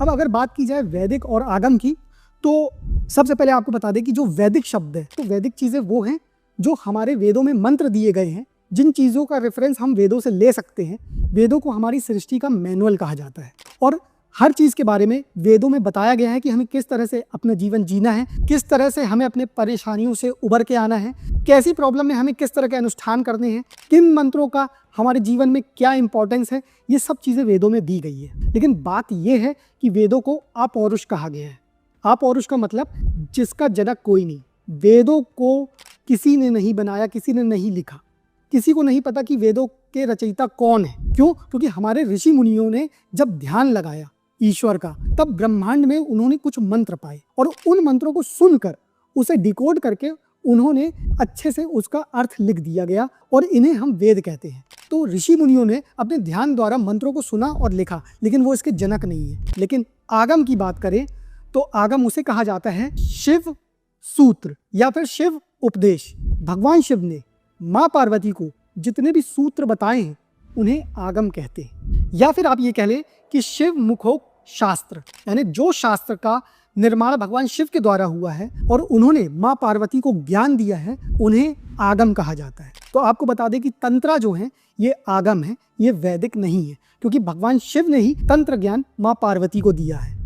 अब अगर बात की जाए वैदिक और आगम की, तो सबसे पहले आपको बता दें कि जो वैदिक शब्द है, तो वैदिक चीज़ें वो हैं जो हमारे वेदों में मंत्र दिए गए हैं, जिन चीज़ों का रेफरेंस हम वेदों से ले सकते हैं। वेदों को हमारी सृष्टि का मैनुअल कहा जाता है और हर चीज़ के बारे में वेदों में बताया गया है कि हमें किस तरह से अपना जीवन जीना है, किस तरह से हमें अपने परेशानियों से उबर के आना है, कैसी प्रॉब्लम में हमें किस तरह के अनुष्ठान करने हैं, किन मंत्रों का हमारे जीवन में क्या इंपॉर्टेंस है। ये सब चीज़ें वेदों में दी गई है। लेकिन बात यह है कि वेदों को अपौरुष कहा गया है। अपौरुष का मतलब जिसका जनक कोई नहीं। वेदों को किसी ने नहीं बनाया, किसी ने नहीं लिखा, किसी को नहीं पता कि वेदों के रचयिता कौन है। क्यों? क्योंकि हमारे ऋषि मुनियों ने जब ध्यान लगाया ईश्वर का, तब ब्रह्मांड में उन्होंने कुछ मंत्र पाए और उन मंत्रों को सुनकर उसे डिकोड करके उन्होंने अच्छे से उसका अर्थ लिख दिया गया और इन्हें हम वेद कहते हैं। तो ऋषि मुनियों ने अपने ध्यान द्वारा मंत्रों को सुना और लिखा, लेकिन वो इसके जनक नहीं है। लेकिन आगम की बात करें तो आगम उसे कहा जाता है शिव सूत्र या फिर शिव उपदेश। भगवान शिव ने माँ पार्वती को जितने भी सूत्र बताए हैं उन्हें आगम कहते हैं। या फिर आप ये कह लें कि शिव मुखो शास्त्र, यानी जो शास्त्र का निर्माण भगवान शिव के द्वारा हुआ है और उन्होंने माँ पार्वती को ज्ञान दिया है, उन्हें आगम कहा जाता है। तो आपको बता दें कि तंत्रा जो है ये आगम है, ये वैदिक नहीं है, क्योंकि भगवान शिव ने ही तंत्र ज्ञान माँ पार्वती को दिया है।